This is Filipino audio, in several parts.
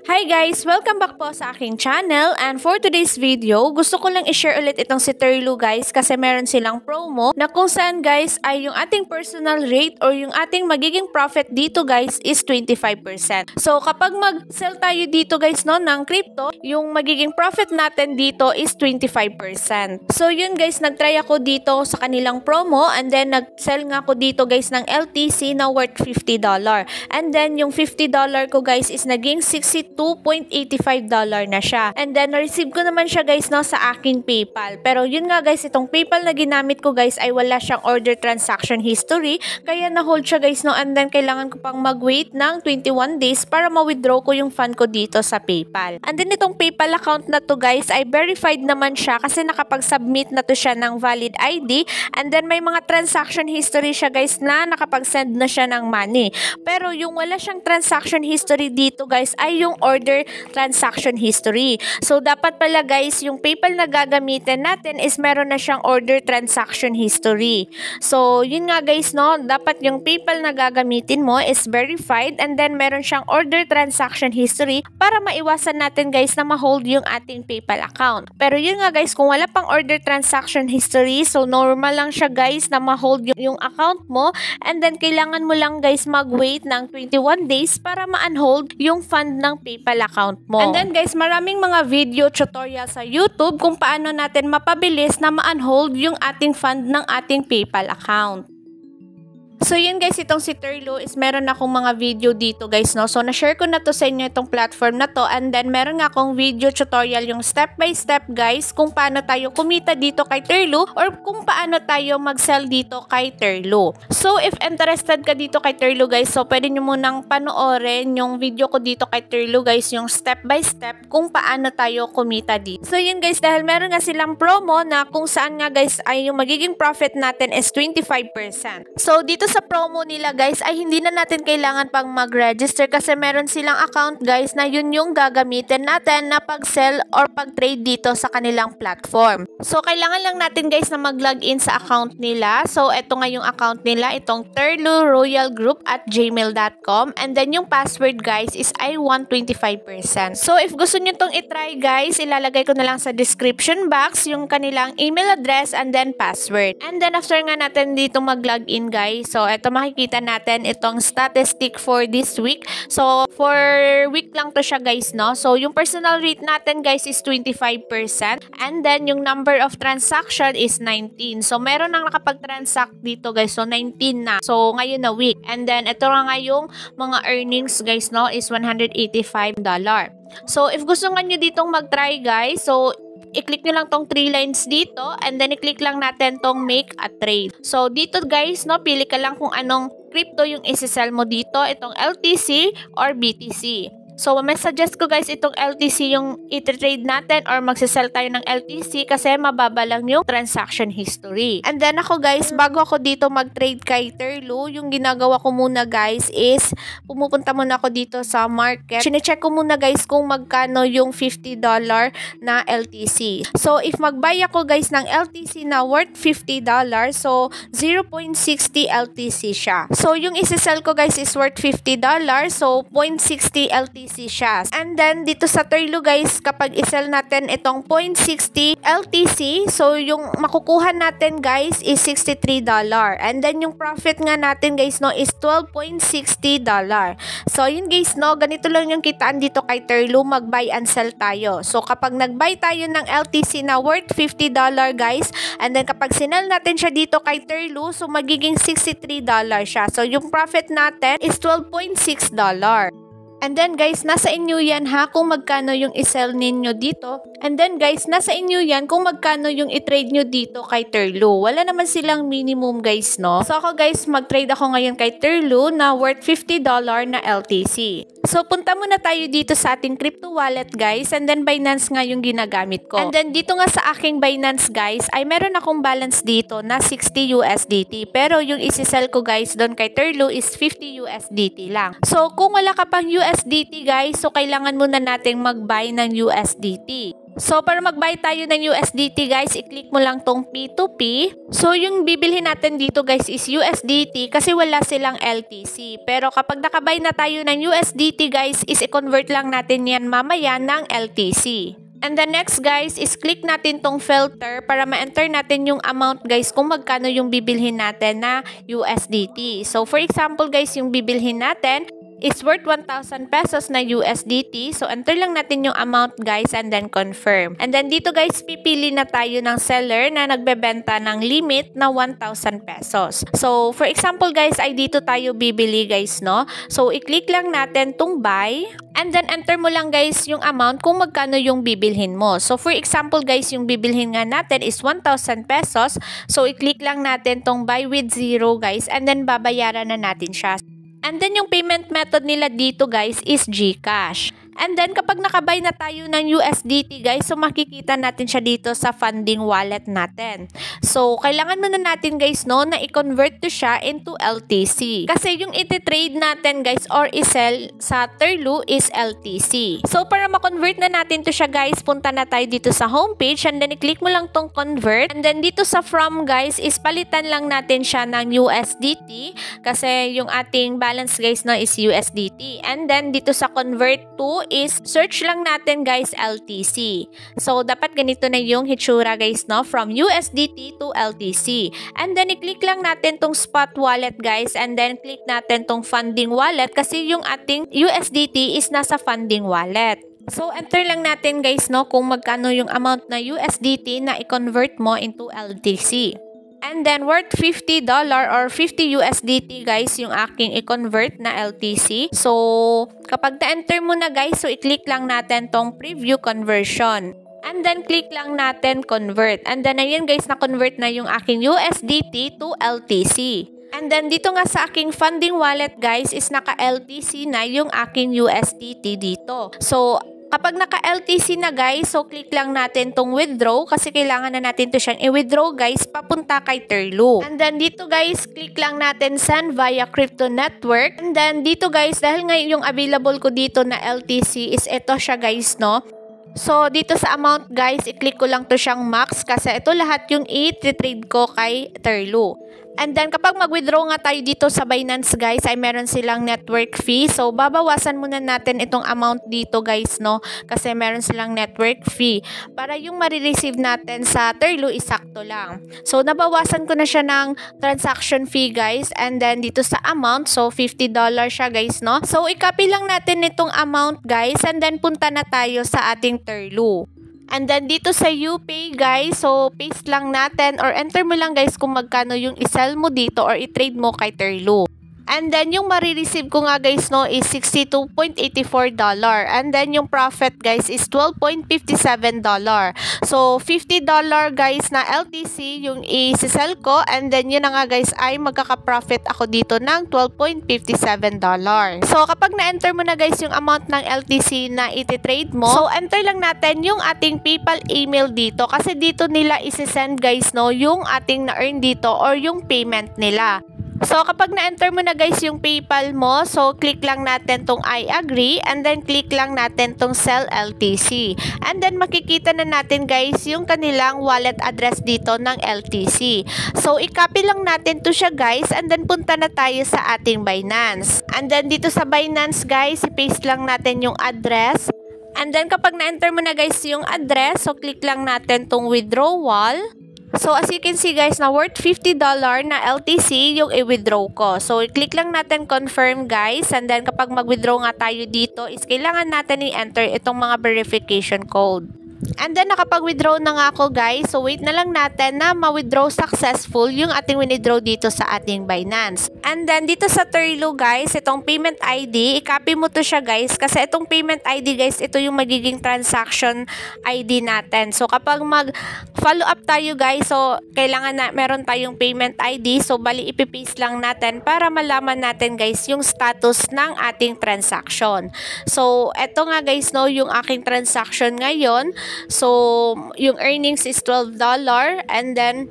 Hi guys! Welcome back po sa aking channel, and for today's video, gusto ko lang i-share ulit itong si Terlu guys kasi meron silang promo na kung saan guys ay yung ating personal rate or yung ating magiging profit dito guys is 25%. So kapag mag-sell tayo dito guys no ng crypto, yung magiging profit natin dito is 25%. So yun guys, nagtry ako dito sa kanilang promo and then nag-sell nga ako dito guys ng LTC na worth $50. And then yung $50 ko guys is naging $62.85 na siya. And then, na-receive ko naman siya guys no sa aking PayPal. Pero yun nga guys, itong PayPal na ginamit ko guys ay wala siyang order transaction history. Kaya na-hold siya guys no, and then kailangan ko pang mag-wait ng 21 days para ma-withdraw ko yung fund ko dito sa PayPal. And then itong PayPal account na to guys ay verified naman siya kasi nakapag-submit na to siya ng valid ID. And then may mga transaction history siya guys na nakapag-send na siya ng money. Pero yung wala siyang transaction history dito guys ay yung order transaction history. So dapat pala guys, yung PayPal na gagamitin natin is meron na siyang order transaction history. So yun nga guys no, dapat yung PayPal na gagamitin mo is verified and then meron siyang order transaction history para maiwasan natin guys na ma-hold yung ating PayPal account. Pero yun nga guys, kung wala pang order transaction history, so normal lang siya guys na ma-hold yung account mo, and then kailangan mo lang guys mag-wait ng 21 days para ma-unhold yung fund ng PayPal account mo. And then guys, maraming mga video tutorial sa YouTube kung paano natin mapabilis na ma-unhold yung ating fund ng ating PayPal account. So yun guys, itong si Terlu is meron akong mga video dito guys no. So na-share ko na to sa inyo itong platform na to, and then meron nga akong video tutorial yung step by step guys kung paano tayo kumita dito kay Terlu or kung paano tayo mag-sell dito kay Terlu. So if interested ka dito kay Terlu guys, so pwede nyo munang panoorin yung video ko dito kay Terlu guys, yung step by step kung paano tayo kumita dito. So yun guys, dahil meron nga silang promo na kung saan nga guys ay yung magiging profit natin is 25%. So dito sa promo nila guys ay hindi na natin kailangan pang mag-register kasi meron silang account guys na yun yung gagamitin natin na pag-sell or pag-trade dito sa kanilang platform. So kailangan lang natin guys na mag-login sa account nila. So eto nga yung account nila, itong terluroyalgroup@gmail.com, and then yung password guys is I want 25%. So if gusto nyo tong itry guys, ilalagay ko na lang sa description box yung kanilang email address and then password. And then after nga natin dito mag-login guys, so eto makikita natin itong statistic for this week. So for week lang to siya guys no. So yung personal rate natin guys is 25%, and then yung number of transaction is 19. So meron nang nakapag-transact dito guys, so 19 na. So ngayon na week. And then ito nga yung mga earnings guys no is $185. So if gusto nga nyo ditong mag-try guys, so i-click nyo lang tong 3 lines dito, and then i-click lang natin tong make a trade. So dito guys no, pili ka lang kung anong crypto yung isi-sell mo dito, itong LTC or BTC. So may suggest ko guys itong LTC yung i-trade natin or magsisell tayo ng LTC kasi mababa lang yung transaction history. And then ako guys, bago ako dito mag-trade kay Terlu, yung ginagawa ko muna guys is pumupunta muna ako dito sa market. Chine-check ko muna guys kung magkano yung $50 na LTC. So if mag-buy ako guys ng LTC na worth $50, so 0.60 LTC siya. So yung isi-sell ko guys is worth $50, so 0.60 LTC siya. And then dito sa Terlu guys, kapag i-sell natin itong 0.60 LTC, so yung makukuha natin guys is $63. And then yung profit nga natin guys no is $12.60. So yun guys no, ganito lang yung kitaan dito kay Terlu, mag-buy and sell tayo. So kapag nag-buy tayo ng LTC na worth $50 guys, and then kapag sinell natin siya dito kay Terlu, so magiging $63 siya. So yung profit natin is $12.6. And then guys, nasa inyo yan ha kung magkano yung i-sell ninyo dito. And then guys, nasa inyo yan kung magkano yung i-trade nyo dito kay Terlu. Wala naman silang minimum guys no. So ako guys, mag-trade ako ngayon kay Terlu na worth $50 na LTC. So punta muna tayo dito sa ating crypto wallet guys, and then Binance nga yung ginagamit ko. And then dito nga sa aking Binance guys, ay meron akong balance dito na 60 USDT. Pero yung isi-sell ko guys doon kay Terlu is 50 USDT lang. So kung wala ka pang USDT guys, so kailangan muna nating mag-buy ng USDT. So, para mag-buy tayo ng USDT guys, i-click mo lang tong P2P. So, yung bibilhin natin dito guys is USDT kasi wala silang LTC. Pero kapag nakabuy na tayo ng USDT guys, is i-convert lang natin yan mamaya ng LTC. And then next guys is click natin tong filter para ma-enter natin yung amount guys kung magkano yung bibilhin natin na USDT. So, for example guys, yung bibilhin natin is worth 1,000 pesos na USDT. So, enter lang natin yung amount guys and then confirm. And then dito guys, pipili na tayo ng seller na nagbebenta ng limit na 1,000 pesos. So, for example guys, ay dito tayo bibili guys, no? So, i-click lang natin tong buy. And then, enter mo lang guys yung amount kung magkano yung bibilhin mo. So, for example guys, yung bibilhin nga natin is 1,000 pesos. So, i-click lang natin tong buy with 0 guys and then babayaran na natin siya. And then, yung payment method nila dito guys is GCash. And then, kapag nakabuy na tayo ng USDT guys, so makikita natin siya dito sa funding wallet natin. So, kailangan muna natin guys, no, na i-convert to siya into LTC. Kasi yung iti-trade natin guys or i-sell sa Terlu is LTC. So, para ma-convert na natin to siya guys, punta na tayo dito sa homepage and then i-click mo lang tong convert. And then, dito sa from guys, is palitan lang natin siya ng USDT kasi yung ating balance guys no is USDT. And then, dito sa convert to is search lang natin guys LTC. So, dapat ganito na yung hitsura guys, no? From USDT to LTC. And then, i-click lang natin tong spot wallet guys and then click natin tong funding wallet kasi yung ating USDT is nasa funding wallet. So, enter lang natin guys, no? Kung magkano yung amount na USDT na i-convert mo into LTC. And then, worth $50 or 50 USDT guys yung aking i-convert na LTC. So, kapag na-enter mo na guys, so i-click lang natin tong preview conversion. And then, click lang natin convert. And then, ayan guys, na-convert na yung aking USDT to LTC. And then, dito nga sa aking funding wallet guys, is naka-LTC na yung aking USDT dito. So, kapag naka-LTC na guys, so click lang natin tong withdraw kasi kailangan na natin to siyang i-withdraw guys papunta kay Terlu. And then dito guys, click lang natin send via crypto network. And then dito guys, dahil ngayon yung available ko dito na LTC is ito siya guys, no? So, dito sa amount guys, i-click ko lang to siyang max kasi ito lahat yung i-trade ko kay Terlu. And then, kapag mag-withdraw nga tayo dito sa Binance guys, ay meron silang network fee. So, babawasan muna natin itong amount dito guys, no? Kasi meron silang network fee. Para yung marireceive natin sa Terlu, isakto lang. So, nabawasan ko na siya ng transaction fee guys. And then, dito sa amount, so $50 siya guys, no? So, i-copy lang natin itong amount guys. And then, punta na tayo sa ating Terlu. And then, dito sa UPay, guys, so, paste lang natin or enter mo lang, guys, kung magkano yung isell mo dito or i-trade mo kay Terlu. And then, yung marireceive ko nga, guys, no, is $62.84. And then, yung profit, guys, is $12.57. So, $50, guys, na LTC yung i-sell ko. And then, yun na nga, guys, ay magkaka-profit ako dito ng $12.57. So, kapag na-enter mo na, guys, yung amount ng LTC na iti-trade mo, so, enter lang natin yung ating PayPal email dito. Kasi dito nila isi-send, guys, no, yung ating na-earn dito or yung payment nila. So, kapag na-enter mo na guys yung PayPal mo, so, click lang natin tong I agree and then click lang natin tong sell LTC. And then, makikita na natin guys yung kanilang wallet address dito ng LTC. So, i-copy lang natin to siya guys and then punta na tayo sa ating Binance. And then, dito sa Binance guys, i-paste lang natin yung address. And then, kapag na-enter mo na guys yung address, so, click lang natin tong withdrawal. So, as you can see guys, na worth $50 na LTC yung i-withdraw ko. So, i-click lang natin confirm guys. And then, kapag mag-withdraw nga tayo dito, is kailangan natin i-enter itong mga verification code. And then, nakapag-withdraw na nga ako guys. So, wait na lang natin na ma-withdraw successful yung ating withdraw dito sa ating Binance. And then, dito sa Terlu guys, itong payment ID, i-copy mo to siya guys. Kasi itong payment ID guys, ito yung magiging transaction ID natin. So, kapag mag-follow up tayo guys, so, kailangan na meron tayong payment ID. So, bali ipipaste lang natin para malaman natin guys yung status ng ating transaction. So, eto nga guys, no, yung aking transaction ngayon. So, yung earnings is $12 and then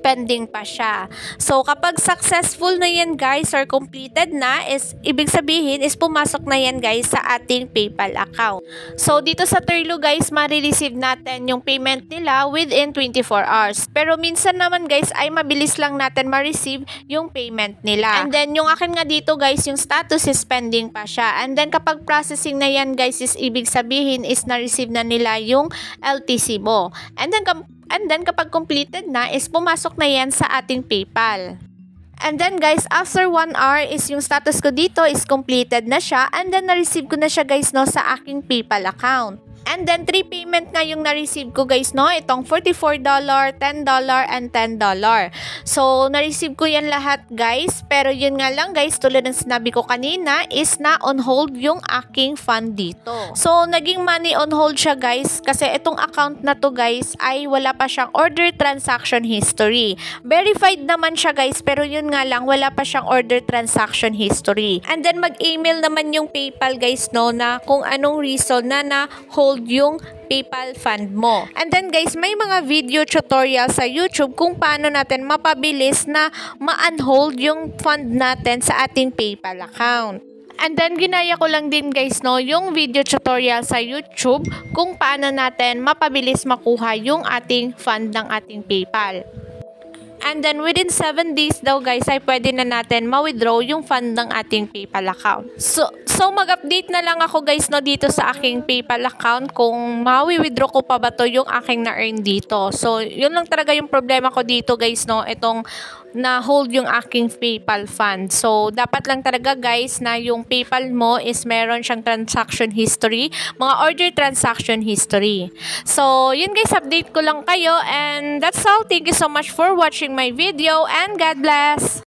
pending pa siya. So, kapag successful na yan guys or completed na, is ibig sabihin is pumasok na yan guys sa ating PayPal account. So, dito sa Turlo guys, marireceive natin yung payment nila within 24 hours. Pero minsan naman guys, ay mabilis lang natin ma-receive yung payment nila. And then, yung akin nga dito guys, yung status is pending pa siya. And then, kapag processing na yan guys, is ibig sabihin is na-receive na nila yung LTC mo. And then kapag completed na is pumasok na yan sa ating PayPal. And then guys, after 1 hour is yung status ko dito is completed na siya, and then na-receive ko na siya guys no sa aking PayPal account. And then 3 payment na yung na-receive ko guys no, itong $44, $10, and $10. So na-receive ko yan lahat guys, pero yun nga lang guys, tulad ng sinabi ko kanina is na on hold yung aking fund dito. So naging money on hold siya guys, kasi itong account na to guys ay wala pa siyang order transaction history. Verified naman siya guys, pero yun nga lang wala pa siyang order transaction history. And then mag-email naman yung PayPal guys no, na kung anong reason na hold yung PayPal fund mo. And then guys, may mga video tutorial sa YouTube kung paano natin mapabilis na ma-unhold yung fund natin sa ating PayPal account. And then ginaya ko lang din guys no, yung video tutorial sa YouTube kung paano natin mapabilis makuha yung ating fund ng ating PayPal. And then within 7 days daw guys ay pwede na natin ma-withdraw yung fund ng ating PayPal account. So mag-update na lang ako guys no dito sa aking PayPal account kung ma-withdraw ko pa ba to yung aking na-earn dito. So yun lang talaga yung problema ko dito guys no, itong na-hold yung aking PayPal fund. So dapat lang talaga guys na yung PayPal mo is meron siyang transaction history, mga order transaction history. So yun guys, update ko lang kayo, and that's all. Thank you so much for watching my video, and God bless!